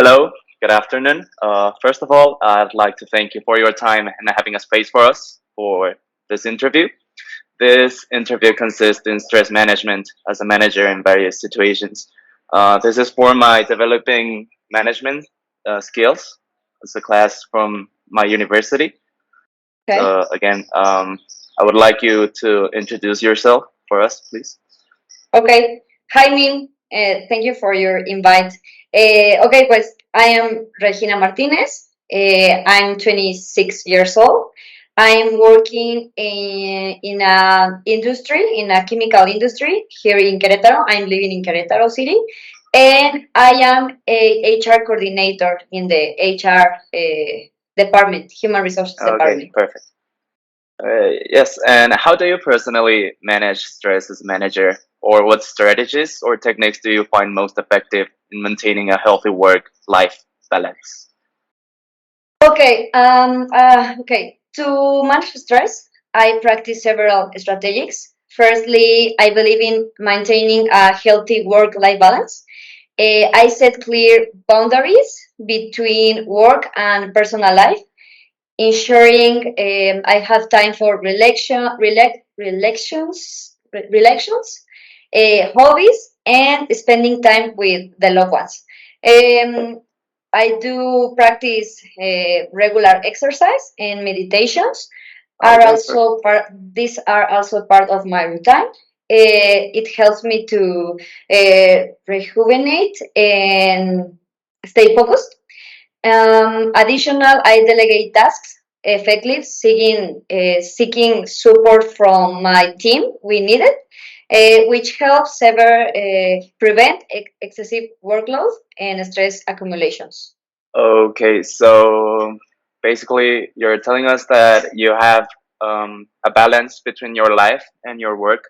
Hello, good afternoon. First of all, I'd like to thank you for your time and having a space for us for this interview. This interview consists in stress management as a manager in various situations. This is for my developing management skills. It's a class from my university. Okay. I would like you to introduce yourself for us, please. Okay. Hi, Min. Thank you for your invite. Okay, pues I am Regina Martinez. I'm 26 years old. I'm working in a industry, in a chemical industry here in Querétaro. I'm living in Querétaro City, and I am a HR coordinator in the HR department, Human Resources Okay, department. perfect. Yes, and how do you personally manage stress as a manager? Or what strategies or techniques do you find most effective in maintaining a healthy work-life balance? Okay. To manage stress, I practice several strategies. Firstly, I believe in maintaining a healthy work-life balance. I set clear boundaries between work and personal life, ensuring I have time for hobbies, and spending time with the loved ones. Um, I do practice regular exercise and meditations. Are Okay, perfect. also part. These are also part of my routine. It helps me to rejuvenate and stay focused. Additional, I delegate tasks effectively, seeking support from my team. We need it, which helps prevent excessive workload and stress accumulations. Okay, so basically, you're telling us that you have a balance between your life and your work,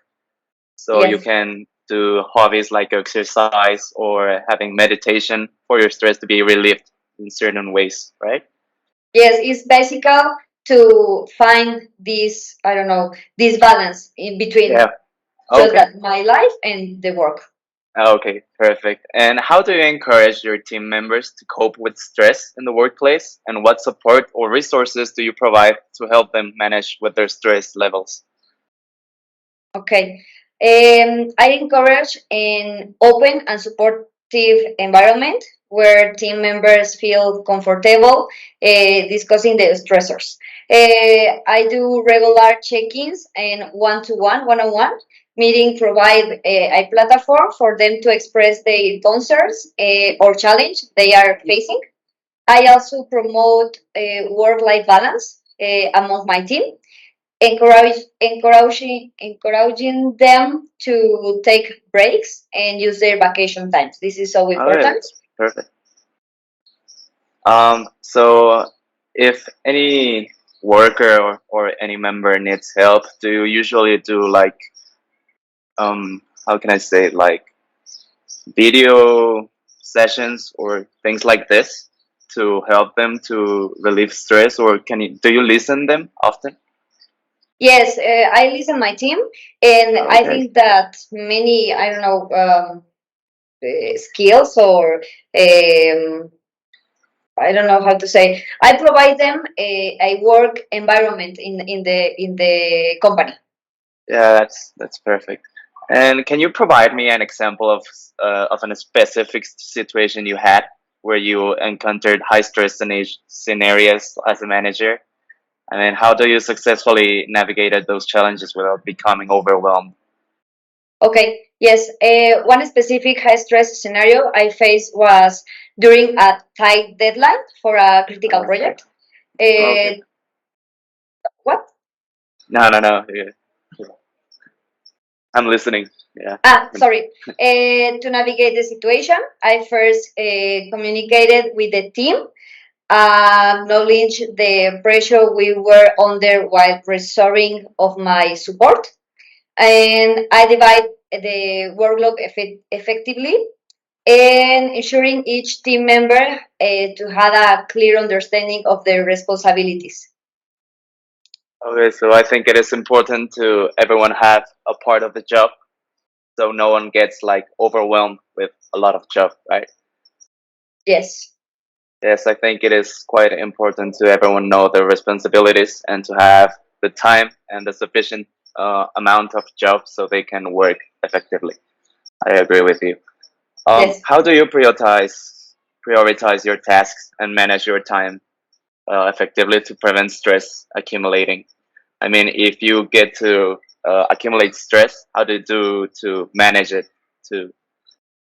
so you Yes, can do hobbies like exercise or having meditation for your stress to be relieved in certain ways, right? yes, it's basic to find this. I don't know, this balance in between Yeah. just Okay. that my life and the work. Okay, perfect. And how do you encourage your team members to cope with stress in the workplace? And what support or resources do you provide to help them manage with their stress levels? Okay. I encourage an open and supportive environment where team members feel comfortable discussing the stressors. I do regular check-ins and one-on-one meeting provide a platform for them to express their concerns or challenge they are facing. I also promote work-life balance among my team, encouraging them to take breaks and use their vacation times. This is so All right, important. that's perfect. So if any worker or any member needs help, do you usually do like how can I say it, like video sessions or things like this to help them to relieve stress, or can you do you listen them often? Yes, I listen my team, and I Okay. think that many I don't know skills or I don't know how to say. I provide them a work environment in the company. Yeah, that's perfect. And can you provide me an example of a specific situation you had where you encountered high stress scenarios as a manager? I mean, how do you successfully navigated those challenges without becoming overwhelmed? Okay, yes. One specific high stress scenario I faced was during a tight deadline for a critical Okay. project. Okay. Uh, what? No, no, no. Yeah. I'm listening. Yeah. Sorry. To navigate the situation, I first communicated with the team, acknowledged the pressure we were under while restoring of my support, and I divide the workload effectively and ensuring each team member to have a clear understanding of their responsibilities. Okay, so I think it is important to everyone have a part of the job so no one gets like overwhelmed with a lot of job, right? Yes. Yes, I think it is quite important to everyone know their responsibilities and to have the time and the sufficient amount of job so they can work effectively. I agree with you. Yes. How do you prioritize your tasks and manage your time effectively to prevent stress accumulating? I mean, if you get to accumulate stress, how do you do to manage it? To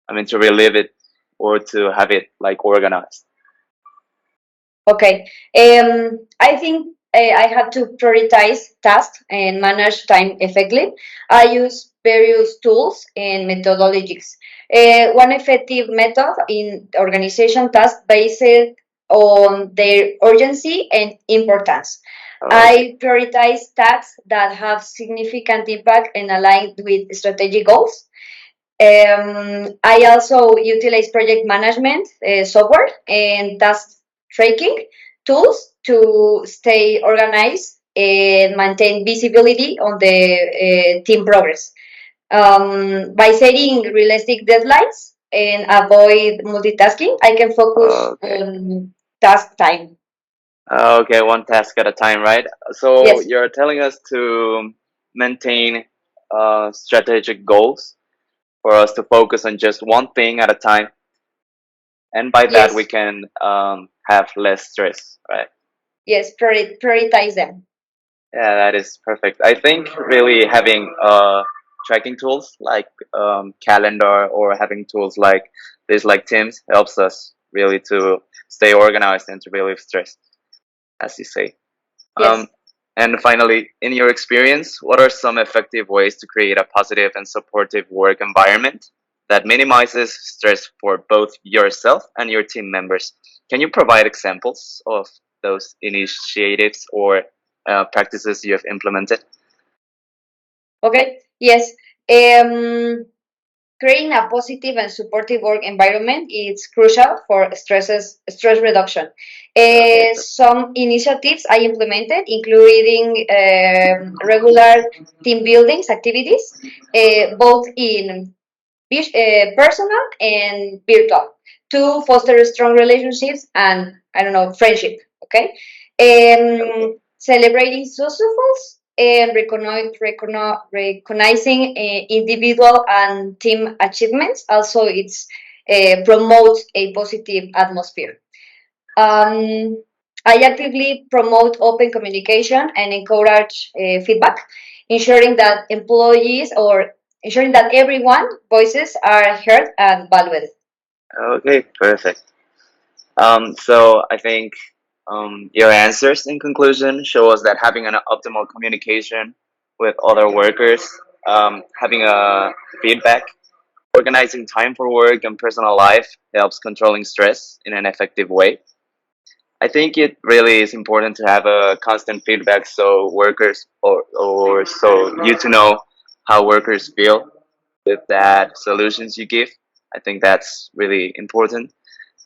I mean, to relieve it or to have it like organized? Okay. I think I have to prioritize tasks and manage time effectively. I use various tools and methodologies. One effective method in organization tasks based on their urgency and importance. Okay. I prioritize tasks that have significant impact and aligned with strategic goals. I also utilize project management software and task tracking tools to stay organized and maintain visibility on the team progress. By setting realistic deadlines and avoid multitasking, I can focus Okay. on task time. Okay, one task at a time, right? So Yes, you're telling us to maintain strategic goals for us to focus on just one thing at a time, and by that we yes, can have less stress, right? yes, prioritize them. Yeah, that is perfect. I think really having tracking tools like calendar or having tools like this, like Teams, helps us really to stay organized and to relieve stress, as you say. Um, Yes. and finally, in your experience, what are some effective ways to create a positive and supportive work environment that minimizes stress for both yourself and your team members? Can you provide examples of those initiatives or practices you have implemented? Okay. Yes. Um, Creating a positive and supportive work environment is crucial for stress reduction. Okay. Some initiatives I implemented, including regular team buildings activities, both in personal and virtual, to foster strong relationships and I don't know friendship. Okay, Okay. celebrating successes and recognizing individual and team achievements. Also, it's promotes a positive atmosphere. Um, I actively promote open communication and encourage feedback, ensuring that employees or ensuring that everyone voices are heard and valued. Okay. Perfect. So I think your answers in conclusion show us that having an optimal communication with other workers, having a feedback, organizing time for work and personal life helps controlling stress in an effective way. I think it really is important to have a constant feedback so workers or so you to know how workers feel with that solutions you give. I think that's really important.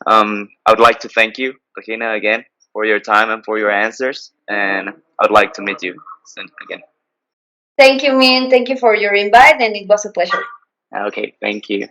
I would like to thank you, Regina, again for your time and for your answers, and I would like to meet you soon again. Thank you, Min. Thank you for your invite, and it was a pleasure. Okay, thank you.